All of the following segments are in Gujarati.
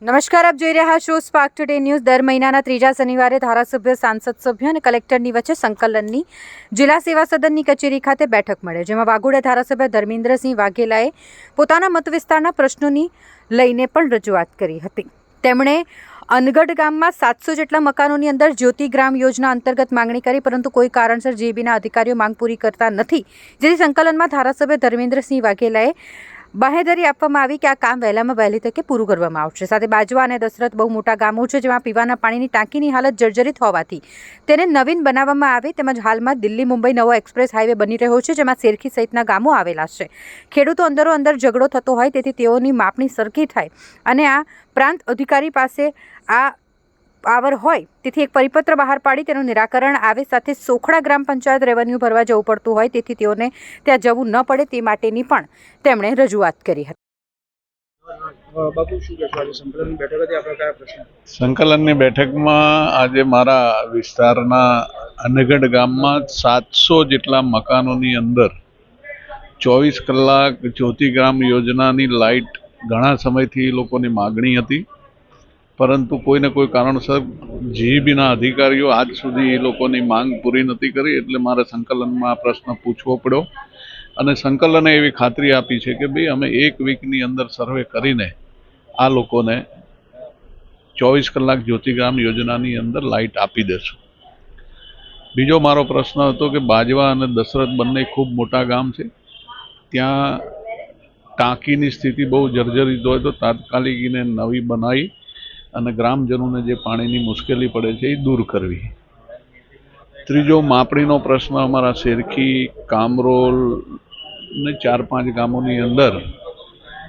નમસ્કાર, આપ જોઈ રહ્યા છો સ્પાર્ક ટુડે ન્યૂઝ। દર મહિનાના ત્રીજા શનિવારે ધારાસભ્ય, સાંસદ સભ્ય અને કલેક્ટરની વચ્ચે સંકલનની જિલ્લા સેવા સદનની કચેરી ખાતે બેઠક મળે, જેમાં વાઘોડિયા ધારાસભ્ય ધર્મેન્દ્રસિંહ વાઘેલાએ પોતાના મતવિસ્તારના પ્રશ્નોની લઈને પણ રજૂઆત કરી હતી। તેમણે અનગઢ ગામમાં 700 જેટલા મકાનોની અંદર જ્યોતિ ગ્રામ યોજના અંતર્ગત માંગણી કરી, પરંતુ કોઈ કારણસર જીબીના અધિકારીઓ માંગ પૂરી કરતા નથી, જેથી સંકલનમાં ધારાસભ્ય ધર્મેન્દ્રસિંહ વાઘેલાએ બાહેધરી આપવામાં આવી કે આ કામ વહેલામાં વહેલી તકે પૂરું કરવામાં આવશે। સાથે બાજવા અને દશરથ બહુ મોટા ગામો છે, જેમાં પીવાના પાણીની ટાંકીની હાલત જર્જરિત હોવાથી તેને નવીન બનાવવામાં આવે, તેમજ હાલમાં દિલ્હી મુંબઈ નવો એક્સપ્રેસ હાઈવે બની રહ્યો છે, જેમાં શેરખી સહિતના ગામો આવેલા છે। ખેડૂતો અંદરો અંદર ઝઘડો થતો હોય, તેથી તેઓની માપણી સરખી થાય અને આ પ્રાંત અધિકારી પાસે આ પાવર હોય, તેથી એક પરિપત્ર બહાર પાડી તેનું નિરાકરણ આવે। સાથે સોખડા ગ્રામ પંચાયત રેવન્યુ ભરવા જવું પડતું હોય, તેથી તેઓને ત્યાં જવું ન પડે તે માટેની પણ તેમણે રજૂઆત કરી હતી। સંકલનની બેઠકમાં આજે મારા વિસ્તારના અનગઢ ગામમાં 700 જેટલા મકાનોની અંદર 24 કલાક જ્યોતિગ્રામ યોજનાની લાઇટ ઘણા સમયથી લોકોની માગણી હતી, પરંતુ કોઈને કોઈ કારણસર જીઈબીના અધિકારીઓ આજ સુધી એ લોકોની માંગ પૂરી નથી કરી, એટલે મારે સંકલનમાં આ પ્રશ્ન પૂછવો પડ્યો અને સંકલને એવી ખાતરી આપી છે કે ભાઈ અમે 1 વીકની અંદર સર્વે કરીને આ લોકોને 24 કલાક જ્યોતિગ્રામ યોજનાની અંદર લાઇટ આપી દેશું। બીજો મારો પ્રશ્ન હતો કે બાજવા અને દશરથ બંને ખૂબ મોટા ગામ છે, ત્યાં ટાંકીની સ્થિતિ બહુ જર્જરિત હોય તો તાત્કાલિક એને નવી બનાવી અને ગ્રામજનોને જે પાણીની મુશ્કેલી પડે છે એ દૂર કરવી। ત્રીજો માપણીનો પ્રશ્ન, અમારા શેરખી, કામરોલ ને 4-5 ગામોની અંદર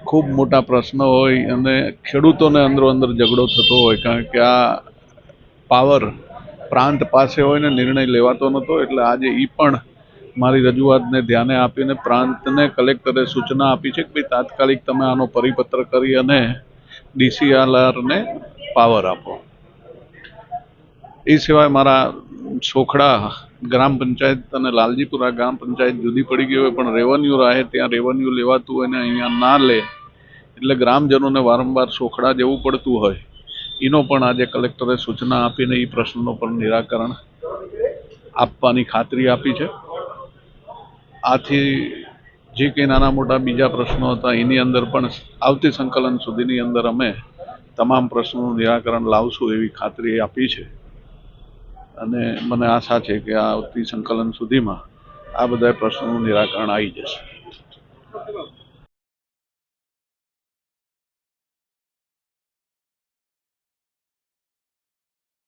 ખૂબ મોટા પ્રશ્ન હોય અને ખેડૂતોને અંદરો અંદર ઝઘડો થતો હોય, કારણ કે આ પાવર પ્રાંત પાસે હોય ને નિર્ણય લેવાતો નહોતો, એટલે આજે એ પણ મારી રજૂઆતને ધ્યાને આપીને પ્રાંતને કલેક્ટરે સૂચના આપી છે કે ભાઈ તાત્કાલિક તમે આનો પરિપત્ર કરી અને ડીસીઆરને પાવર આપો। એ સિવાય મારા સોખડા ગ્રામ પંચાયત અને લાલજીપુરા ગ્રામ પંચાયત જુદી પડી ગઈ હોય, પણ રેવન્યુ રાહે ત્યાં રેવન્યુ લેવાતું હોય ને અહીંયા ના લે, એટલે ગ્રામજનોને વારંવાર સોખડા જવું પડતું હોય, એનો પણ આજે કલેક્ટરે સૂચના આપીને એ પ્રશ્નનો પણ નિરાકરણ આપવાની ખાતરી આપી છે। આથી જે કંઈ નાના મોટા બીજા પ્રશ્નો હતા એની અંદર પણ આવતી સંકલન સુધીની અંદર અમે તમામ પ્રશ્નોનું નિરાકરણ લાવશું એવી ખાતરી આપી છે અને મને આશા છે કે આવતી સંકલન સુધીમાં આ બધા પ્રશ્નોનું નિરાકરણ આવી જશે।